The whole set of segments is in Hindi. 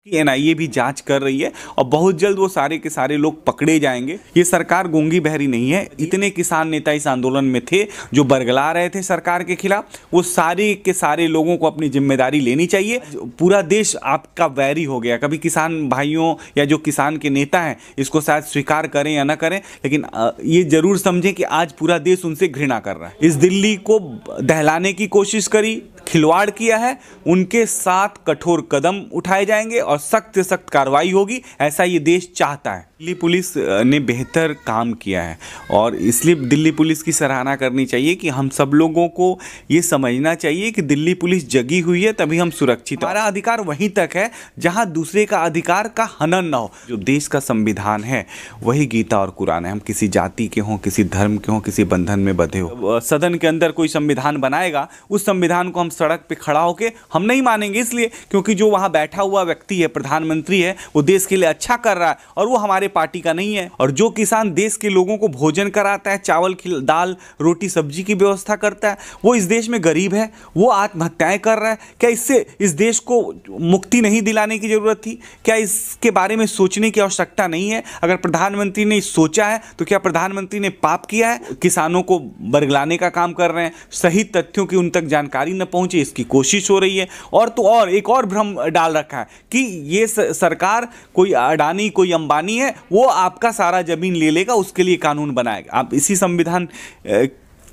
कि एनआईए भी जांच कर रही है और बहुत जल्द वो सारे के सारे लोग पकड़े जाएंगे। ये सरकार गूंगी बहरी नहीं है। इतने किसान नेता इस आंदोलन में थे जो बरगला रहे थे सरकार के खिलाफ, वो सारे के सारे लोगों को अपनी जिम्मेदारी लेनी चाहिए। पूरा देश आपका वैरी हो गया। कभी किसान भाइयों या जो किसान के नेता हैं इसको शायद स्वीकार करें या ना करें, लेकिन ये जरूर समझें कि आज पूरा देश उनसे घृणा कर रहा है। इस दिल्ली को दहलाने की कोशिश करी, खिलवाड़ किया है, उनके साथ कठोर कदम उठाए जाएंगे और सख्त से सख्त कार्रवाई होगी। ऐसा ये देश चाहता है। दिल्ली पुलिस ने बेहतर काम किया है और इसलिए दिल्ली पुलिस की सराहना करनी चाहिए कि हम सब लोगों को ये समझना चाहिए कि दिल्ली पुलिस जगी हुई है तभी हम सुरक्षित हैं। हमारा अधिकार वहीं तक है जहां दूसरे का अधिकार का हनन ना हो। जो देश का संविधान है वही गीता और कुरान है। हम किसी जाति के हों, किसी धर्म के हों, किसी बंधन में बंधे हो, सदन के अंदर कोई संविधान बनाएगा, उस संविधान को हम सड़क पे खड़ा होके हम नहीं मानेंगे। इसलिए क्योंकि जो वहां बैठा हुआ व्यक्ति है, प्रधानमंत्री है, वो देश के लिए अच्छा कर रहा है और वो हमारे पार्टी का नहीं है। और जो किसान देश के लोगों को भोजन कराता है, चावल दाल रोटी सब्जी की व्यवस्था करता है, वो इस देश में गरीब है, वो आत्महत्याएं कर रहा है। क्या इससे इस देश को मुक्ति नहीं दिलाने की जरूरत थी? क्या इसके बारे में सोचने की आवश्यकता नहीं है? अगर प्रधानमंत्री ने सोचा है तो क्या प्रधानमंत्री ने पाप किया है? किसानों को बरगलाने का काम कर रहे हैं, सही तथ्यों की उन तक जानकारी न पहुंचे इसकी कोशिश हो रही है। और तो और एक और भ्रम डाल रखा है कि ये सरकार कोई अडानी कोई अंबानी है, वो आपका सारा जमीन ले लेगा, उसके लिए कानून बनाएगा। आप इसी संविधान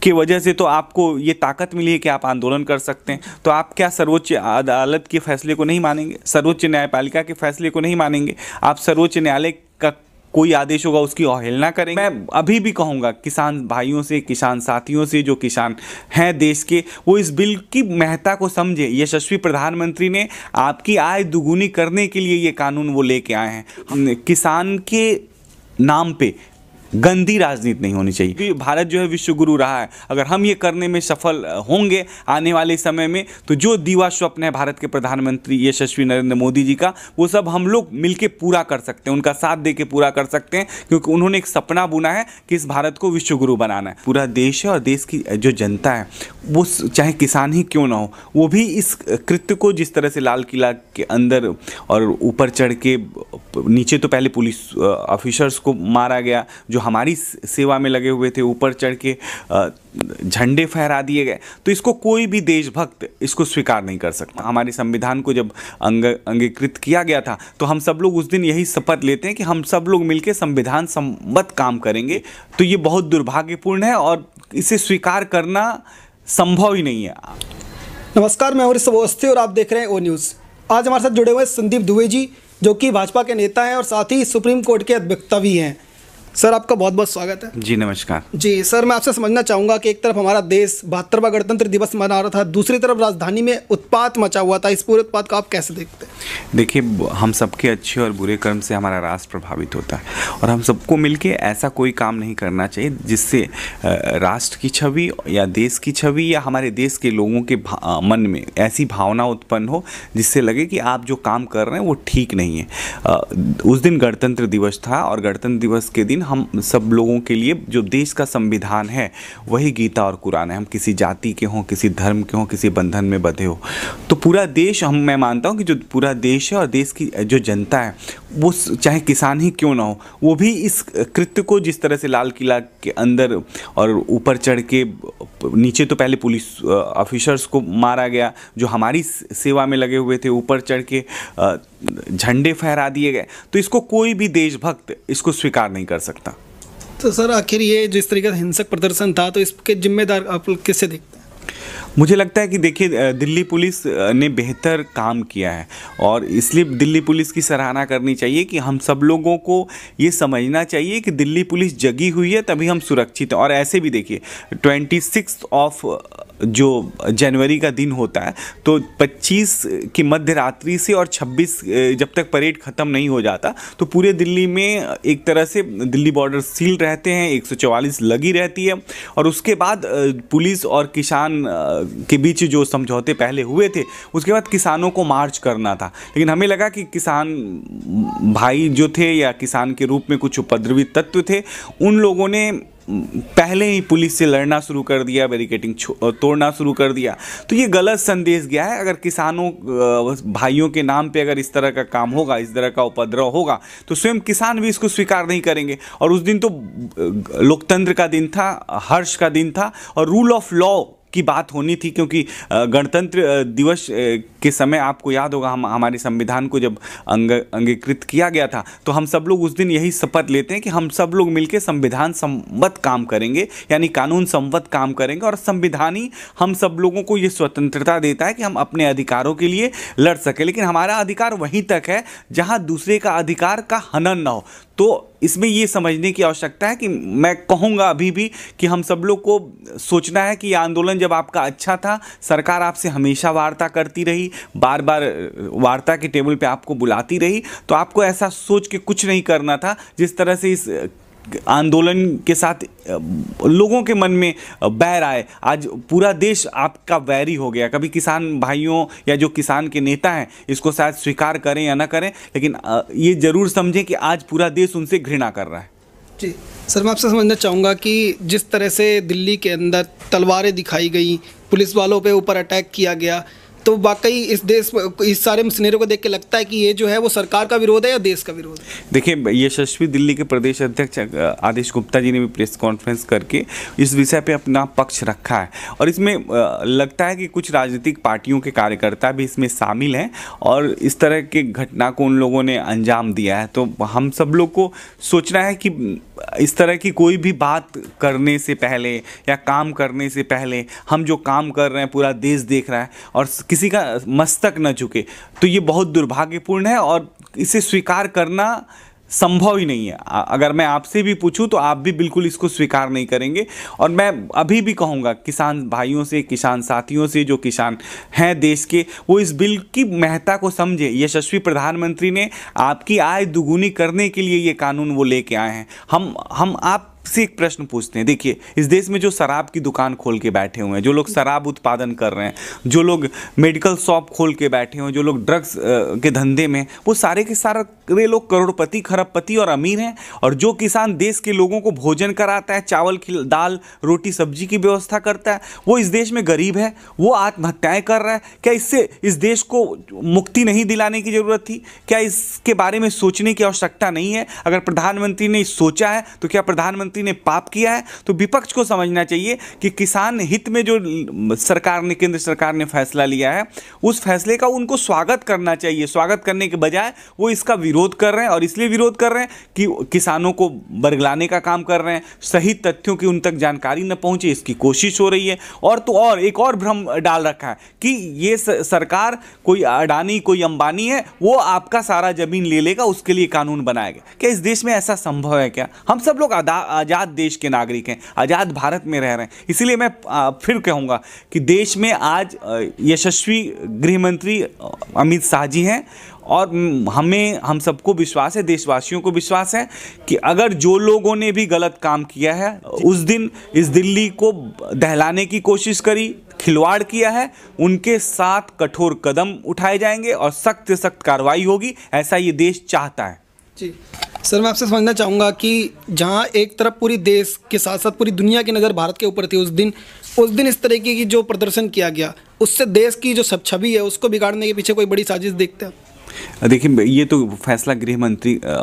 की वजह से तो आपको ये ताकत मिली है कि आप आंदोलन कर सकते हैं। तो आप क्या सर्वोच्च अदालत के फैसले को नहीं मानेंगे? सर्वोच्च न्यायपालिका के फैसले को नहीं मानेंगे? आप सर्वोच्च न्यायालय का कोई आदेश होगा उसकी अवहेलना करेंगे? मैं अभी भी कहूँगा किसान भाइयों से, किसान साथियों से, जो किसान हैं देश के, वो इस बिल की महत्ता को समझे। यशस्वी प्रधानमंत्री ने आपकी आय दुगुनी करने के लिए ये कानून वो लेके आए हैं। किसान के नाम पे गंदी राजनीति नहीं होनी चाहिए। भारत जो है विश्व गुरु रहा है। अगर हम ये करने में सफल होंगे आने वाले समय में, तो जो दीवा स्वप्न है भारत के प्रधानमंत्री यशस्वी नरेंद्र मोदी जी का, वो सब हम लोग मिलके पूरा कर सकते हैं, उनका साथ दे के पूरा कर सकते हैं, क्योंकि उन्होंने एक सपना बुना है कि इस भारत को विश्व गुरु बनाना है। पूरा देश है और देश की जो जनता है, वो चाहे किसान ही क्यों ना हो, वो भी इस कृत्य को, जिस तरह से लाल किला के अंदर और ऊपर चढ़ के, नीचे तो पहले पुलिस ऑफिसर्स को मारा गया जो हमारी सेवा में लगे हुए थे, ऊपर चढ़ के झंडे फहरा दिए गए, तो इसको कोई भी देशभक्त इसको स्वीकार नहीं कर सकता। हमारे संविधान को जब अंगीकृत किया गया था तो हम सब लोग उस दिन यही शपथ लेते हैं कि हम सब लोग मिलकर संविधान सम्मत काम करेंगे। तो ये बहुत दुर्भाग्यपूर्ण है और इसे स्वीकार करना संभव ही नहीं है। नमस्कार, मैं हरीश अवस्थी और आप देख रहे हैं ओ न्यूज़। आज हमारे साथ जुड़े हुए संदीप दुबे जी, जो कि भाजपा के नेता हैं और साथ ही सुप्रीम कोर्ट के अधिवक्ता भी हैं। सर, आपका बहुत बहुत स्वागत है। जी नमस्कार। जी सर, मैं आपसे समझना चाहूँगा कि एक तरफ हमारा देश 72वां गणतंत्र दिवस मना रहा था, दूसरी तरफ राजधानी में उत्पात मचा हुआ था। इस पूरे उत्पात को आप कैसे देखते हैं? देखिए, हम सबके अच्छे और बुरे कर्म से हमारा राष्ट्र प्रभावित होता है और हम सबको मिलके ऐसा कोई काम नहीं करना चाहिए जिससे राष्ट्र की छवि या देश की छवि या हमारे देश के लोगों के मन में ऐसी भावना उत्पन्न हो जिससे लगे कि आप जो काम कर रहे हैं वो ठीक नहीं है। उस दिन गणतंत्र दिवस था और गणतंत्र दिवस के दिन हम सब लोगों के लिए जो देश का संविधान है वही गीता और कुरान है। हम किसी जाति के हों, किसी धर्म के हों, किसी बंधन में बंधे हो, तो पूरा देश, मैं मानता हूं कि जो पूरा देश है और देश की जो जनता है, वो चाहे किसान ही क्यों ना हो, वो भी इस कृत्य को, जिस तरह से लाल किला के अंदर और ऊपर चढ़ के, नीचे तो पहले पुलिस ऑफिसर्स को मारा गया जो हमारी सेवा में लगे हुए थे, ऊपर चढ़ के झंडे फहरा दिए गए, तो इसको कोई भी देशभक्त इसको स्वीकार नहीं कर सकता। तो सर, आखिर ये जिस तरीके से हिंसक प्रदर्शन था, तो इसके जिम्मेदार आप लोग किससे देखते हैं? मुझे लगता है कि देखिए, दिल्ली पुलिस ने बेहतर काम किया है और इसलिए दिल्ली पुलिस की सराहना करनी चाहिए कि हम सब लोगों को ये समझना चाहिए कि दिल्ली पुलिस जगी हुई है तभी हम सुरक्षित हैं। और ऐसे भी देखिए, 26 जो जनवरी का दिन होता है, तो 25 की मध्य रात्रि से और 26 जब तक परेड ख़त्म नहीं हो जाता, तो पूरे दिल्ली में एक तरह से दिल्ली बॉर्डर सील रहते हैं, 144 लगी रहती है। और उसके बाद पुलिस और किसान के बीच जो समझौते पहले हुए थे, उसके बाद किसानों को मार्च करना था, लेकिन हमें लगा कि किसान भाई जो थे या किसान के रूप में कुछ उपद्रवी तत्व थे, उन लोगों ने पहले ही पुलिस से लड़ना शुरू कर दिया, बैरिकेडिंग तोड़ना शुरू कर दिया। तो ये गलत संदेश गया है। अगर किसानों भाइयों के नाम पे अगर इस तरह का काम होगा, इस तरह का उपद्रव होगा, तो स्वयं किसान भी इसको स्वीकार नहीं करेंगे। और उस दिन तो लोकतंत्र का दिन था, हर्ष का दिन था और रूल ऑफ लॉ की बात होनी थी, क्योंकि गणतंत्र दिवस के समय आपको याद होगा हमारे संविधान को जब अंगीकृत किया गया था, तो हम सब लोग उस दिन यही शपथ लेते हैं कि हम सब लोग मिलकर संविधान सम्मत काम करेंगे, यानी कानून सम्मत काम करेंगे। और संविधान ही हम सब लोगों को ये स्वतंत्रता देता है कि हम अपने अधिकारों के लिए लड़ सकें। लेकिन हमारा अधिकार वहीं तक है जहां दूसरे का अधिकार का हनन ना हो। तो इसमें ये समझने की आवश्यकता है कि मैं कहूँगा अभी भी कि हम सब लोग को सोचना है कि ये आंदोलन जब आपका अच्छा था, सरकार आपसे हमेशा वार्ता करती रही, बार बार वार्ता के टेबल पे आपको बुलाती रही, तो आपको ऐसा सोच के कुछ नहीं करना था जिस तरह से इस आंदोलन के साथ लोगों के मन में बैर आए। आज पूरा देश आपका वैरी हो गया। कभी किसान भाइयों या जो किसान के नेता हैं इसको शायद स्वीकार करें या ना करें, लेकिन ये जरूर समझें कि आज पूरा देश उनसे घृणा कर रहा है। जी सर, मैं आपसे समझना चाहूँगा कि जिस तरह से दिल्ली के अंदर तलवारें दिखाई गई, पुलिस वालों पे ऊपर अटैक किया गया, तो वाकई इस देश इस सारे सिनेरियो को देख के लगता है कि ये जो है वो सरकार का विरोध है या देश का विरोध है? देखिए, यशस्वी दिल्ली के प्रदेश अध्यक्ष आदेश गुप्ता जी ने भी प्रेस कॉन्फ्रेंस करके इस विषय पे अपना पक्ष रखा है। और इसमें लगता है कि कुछ राजनीतिक पार्टियों के कार्यकर्ता भी इसमें शामिल हैं और इस तरह के घटना को उन लोगों ने अंजाम दिया है। तो हम सब लोग को सोचना है कि इस तरह की कोई भी बात करने से पहले या काम करने से पहले हम जो काम कर रहे हैं पूरा देश देख रहा है और किसी का मस्तक न झुके, तो ये बहुत दुर्भाग्यपूर्ण है और इसे स्वीकार करना संभव ही नहीं है। अगर मैं आपसे भी पूछूं तो आप भी बिल्कुल इसको स्वीकार नहीं करेंगे। और मैं अभी भी कहूँगा किसान भाइयों से, किसान साथियों से, जो किसान हैं देश के, वो इस बिल की महत्ता को समझे। यशस्वी प्रधानमंत्री ने आपकी आय दुगुनी करने के लिए ये कानून वो लेके आए हैं। हम आप से एक प्रश्न पूछते हैं। देखिए, इस देश में जो शराब की दुकान खोल के बैठे हुए हैं, जो लोग शराब उत्पादन कर रहे हैं, जो लोग मेडिकल शॉप खोल के बैठे हुए हैं, जो लोग ड्रग्स के धंधे में, वो सारे के सारे लोग करोड़पति, खरबपति और अमीर हैं। और जो किसान देश के लोगों को भोजन कराता है, चावल दाल रोटी सब्जी की व्यवस्था करता है, वो इस देश में गरीब है, वो आत्महत्याएं कर रहा है। क्या इससे इस देश को मुक्ति नहीं दिलाने की जरूरत थी? क्या इसके बारे में सोचने की आवश्यकता नहीं है? अगर प्रधानमंत्री ने सोचा है तो क्या प्रधानमंत्री ने पाप किया है? तो विपक्ष को समझना चाहिए कि किसान हित में जो सरकार ने, केंद्र सरकार ने फैसला लिया है, उस फैसले का उनको स्वागत करना चाहिए। स्वागत करने के बजाय वो इसका विरोध कर रहे हैं। और इसलिए विरोध कर रहे हैं कि किसानों को बरगलाने का काम कर रहे हैं, सही तथ्यों की उन तक जानकारी न पहुंचे इसकी कोशिश हो रही है। और तो और एक और भ्रम डाल रखा है कि ये सरकार कोई अडानी, कोई अंबानी है, वो आपका सारा जमीन ले लेगा, उसके लिए कानून बनाएगा। क्या इस देश में ऐसा संभव है? क्या हम सब लोग आज़ाद देश के नागरिक हैं, आज़ाद भारत में रह रहे हैं। इसीलिए मैं फिर कहूँगा कि देश में आज यशस्वी गृह मंत्री अमित शाह जी हैं और हम सबको विश्वास है, देशवासियों को विश्वास है कि अगर जो लोगों ने भी गलत काम किया है, उस दिन इस दिल्ली को दहलाने की कोशिश करी, खिलवाड़ किया है, उनके साथ कठोर कदम उठाए जाएंगे और सख्त से सख्त कार्रवाई होगी। ऐसा ये देश चाहता है। जी सर, मैं आपसे समझना चाहूँगा कि जहाँ एक तरफ पूरी देश के साथ साथ पूरी दुनिया की नज़र भारत के ऊपर थी, उस दिन इस तरीके की जो प्रदर्शन किया गया, उससे देश की जो छवि है उसको बिगाड़ने के पीछे कोई बड़ी साजिश देखते हैं? देखिए, ये तो फैसला गृह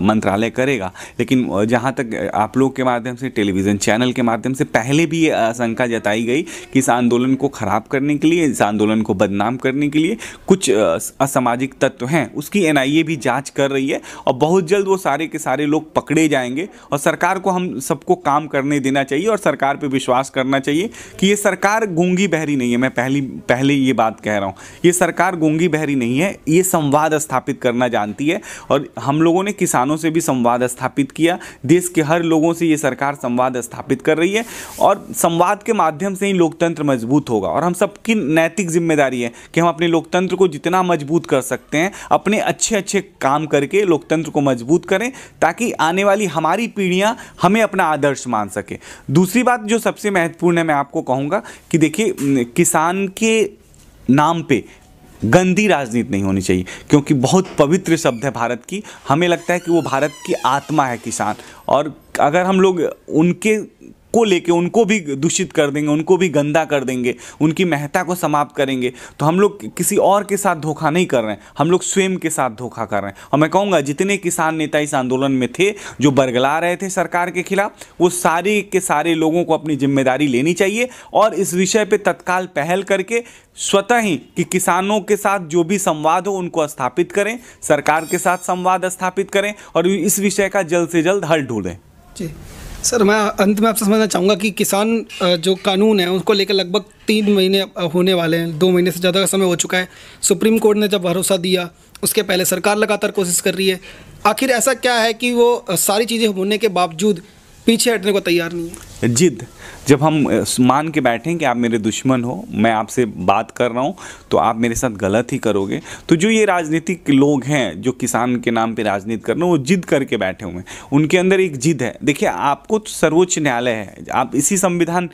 मंत्रालय करेगा, लेकिन जहाँ तक आप लोग के माध्यम से, टेलीविज़न चैनल के माध्यम से पहले भी ये आशंका जताई गई कि इस आंदोलन को ख़राब करने के लिए, इस आंदोलन को बदनाम करने के लिए कुछ असामाजिक तत्व हैं, उसकी NIA भी जांच कर रही है और बहुत जल्द वो सारे के सारे लोग पकड़े जाएंगे। और सरकार को हम सबको काम करने देना चाहिए और सरकार पर विश्वास करना चाहिए कि ये सरकार गूंगी बहरी नहीं है। मैं पहले ये बात कह रहा हूँ, ये सरकार गूंगी बहरी नहीं है, ये संवाद स्थापित करना जानती है। और हम लोगों ने किसानों से भी संवाद स्थापित किया, देश के हर लोगों से ये सरकार संवाद स्थापित कर रही है और संवाद के माध्यम से ही लोकतंत्र मजबूत होगा। और हम सबकी नैतिक जिम्मेदारी है कि हम अपने लोकतंत्र को जितना मजबूत कर सकते हैं, अपने अच्छे अच्छे काम करके लोकतंत्र को मजबूत करें, ताकि आने वाली हमारी पीढ़ियां हमें अपना आदर्श मान सके। दूसरी बात जो सबसे महत्वपूर्ण है, मैं आपको कहूँगा कि देखिए, किसान के नाम पे गंदी राजनीति नहीं होनी चाहिए, क्योंकि बहुत पवित्र शब्द है भारत की। हमें लगता है कि वो भारत की आत्मा है किसान, और अगर हम लोग उनके को लेके उनको भी दूषित कर देंगे, उनको भी गंदा कर देंगे, उनकी महत्ता को समाप्त करेंगे, तो हम लोग किसी और के साथ धोखा नहीं कर रहे हैं, हम लोग स्वयं के साथ धोखा कर रहे हैं। और मैं कहूँगा जितने किसान नेता इस आंदोलन में थे जो बरगला रहे थे सरकार के खिलाफ, वो सारे के सारे लोगों को अपनी जिम्मेदारी लेनी चाहिए और इस विषय पे तत्काल पहल करके स्वतः ही कि किसानों के साथ जो भी संवाद हो उनको स्थापित करें, सरकार के साथ संवाद स्थापित करें और इस विषय का जल्द से जल्द हल ढूंढें। जी सर, मैं अंत में आपसे समझना चाहूँगा कि किसान जो कानून है उसको लेकर लगभग 3 महीने होने वाले हैं, 2 महीने से ज़्यादा का समय हो चुका है। सुप्रीम कोर्ट ने जब भरोसा दिया उसके पहले सरकार लगातार कोशिश कर रही है, आखिर ऐसा क्या है कि वो सारी चीज़ें होने के बावजूद पीछे हटने को तैयार नहीं है? जिद, जब हम मान के बैठें कि आप मेरे दुश्मन हो, मैं आपसे बात कर रहा हूँ तो आप मेरे साथ गलत ही करोगे, तो जो ये राजनीतिक लोग हैं जो किसान के नाम पे राजनीति कर रहे हैं वो जिद करके बैठे हुए हैं, उनके अंदर एक जिद है। देखिए, आपको तो सर्वोच्च न्यायालय है, आप इसी संविधान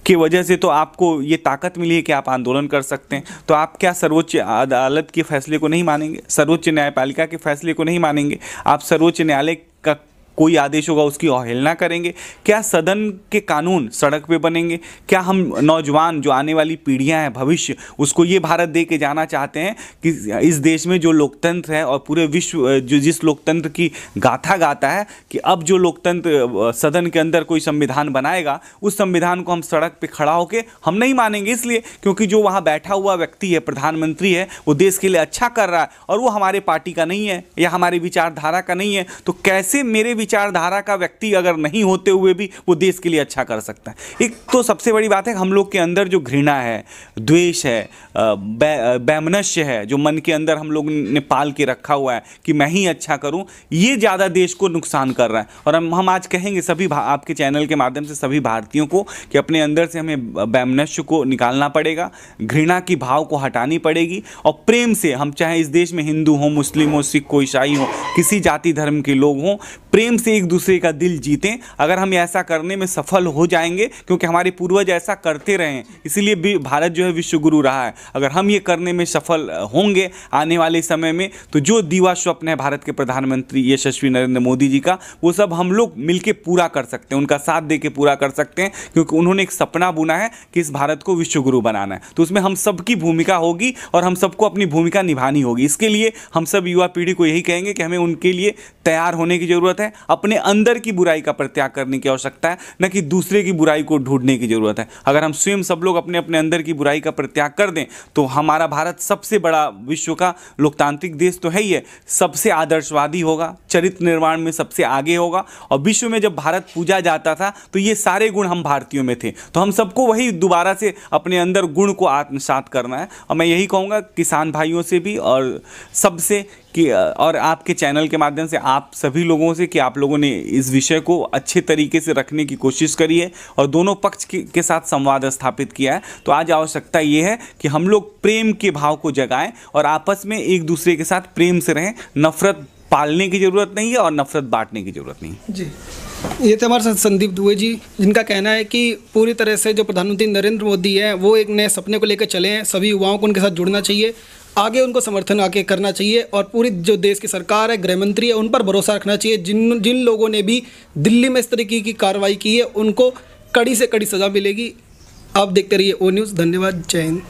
की वजह से तो आपको ये ताकत मिली है कि आप आंदोलन कर सकते हैं, तो आप क्या सर्वोच्च अदालत के फैसले को नहीं मानेंगे, सर्वोच्च न्यायपालिका के फैसले को नहीं मानेंगे? आप सर्वोच्च न्यायालय का कोई आदेश होगा उसकी अवहेलना करेंगे? क्या सदन के कानून सड़क पे बनेंगे? क्या हम नौजवान जो आने वाली पीढ़ियां हैं, भविष्य, उसको ये भारत दे के जाना चाहते हैं कि इस देश में जो लोकतंत्र है और पूरे विश्व जो जिस लोकतंत्र की गाथा गाता है कि अब जो लोकतंत्र सदन के अंदर कोई संविधान बनाएगा उस संविधान को हम सड़क पे खड़ा होके हम नहीं मानेंगे? इसलिए क्योंकि जो वहाँ बैठा हुआ व्यक्ति है, प्रधानमंत्री है, वो देश के लिए अच्छा कर रहा है और वो हमारे पार्टी का नहीं है या हमारी विचारधारा का नहीं है, तो कैसे मेरे विचारधारा का व्यक्ति अगर नहीं होते हुए भी वो देश के लिए अच्छा कर सकता है? एक तो सबसे बड़ी बात है हम लोग के अंदर जो घृणा है, द्वेष है, वैमनस्य है, जो मन के अंदर हम लोग ने पाल के रखा हुआ है कि मैं ही अच्छा करूं, ये ज़्यादा देश को नुकसान कर रहा है। और हम आज कहेंगे सभी आपके चैनल के माध्यम से सभी भारतीयों को कि अपने अंदर से हमें वैमनस्य को निकालना पड़ेगा, घृणा की भाव को हटानी पड़ेगी और प्रेम से, हम चाहे इस देश में हिंदू हो, मुस्लिम हो, सिख हो, ईसाई हो, किसी जाति धर्म के लोग हों, प्रेम से एक दूसरे का दिल जीतें। अगर हम ऐसा करने में सफल हो जाएंगे, क्योंकि हमारे पूर्वज ऐसा करते रहे हैं, इसीलिए भारत जो है विश्व गुरु रहा है, अगर हम ये करने में सफल होंगे आने वाले समय में, तो जो दीवा स्वप्न है भारत के प्रधानमंत्री यशस्वी नरेंद्र मोदी जी का, वो सब हम लोग मिलकर पूरा कर सकते हैं, उनका साथ दे के पूरा कर सकते हैं, क्योंकि उन्होंने एक सपना बुना है कि इस भारत को विश्व गुरु बनाना है। तो उसमें हम सबकी भूमिका होगी और हम सबको अपनी भूमिका निभानी होगी। इसके लिए हम सब युवा पीढ़ी को यही कहेंगे कि हमें उनके लिए तैयार होने की जरूरत है, अपने अंदर की बुराई का परित्याग करने की आवश्यकता है, न कि दूसरे की बुराई को ढूंढने की जरूरत है। अगर हम स्वयं सब लोग अपने अपने अंदर की बुराई का परित्याग कर दें तो हमारा भारत सबसे बड़ा विश्व का लोकतांत्रिक देश तो है ही है, सबसे आदर्शवादी होगा, चरित्र निर्माण में सबसे आगे होगा। और विश्व में जब भारत पूजा जाता था तो ये सारे गुण हम भारतीयों में थे, तो हम सबको वही दोबारा से अपने अंदर गुण को आत्मसात करना है। और मैं यही कहूँगा किसान भाइयों से भी और सबसे कि, और आपके चैनल के माध्यम से आप सभी लोगों से, कि आप लोगों ने इस विषय को अच्छे तरीके से रखने की कोशिश करी है और दोनों पक्ष के साथ संवाद स्थापित किया है। तो आज आवश्यकता ये है कि हम लोग प्रेम के भाव को जगाएं और आपस में एक दूसरे के साथ प्रेम से रहें। नफरत पालने की ज़रूरत नहीं है और नफरत बांटने की ज़रूरत नहीं है। जी, ये थे हमारे साथ संदीप दुबे जी, जिनका कहना है कि पूरी तरह से जो प्रधानमंत्री नरेंद्र मोदी हैं वो एक नए सपने को लेकर चले हैं, सभी युवाओं को उनके साथ जुड़ना चाहिए, आगे उनको समर्थन आगे करना चाहिए और पूरी जो देश की सरकार है, गृह मंत्री है, उन पर भरोसा रखना चाहिए। जिन लोगों ने भी दिल्ली में इस तरीके की कार्रवाई की है उनको कड़ी से कड़ी सज़ा मिलेगी। आप देखते रहिए ओ न्यूज़। धन्यवाद। जय हिंद।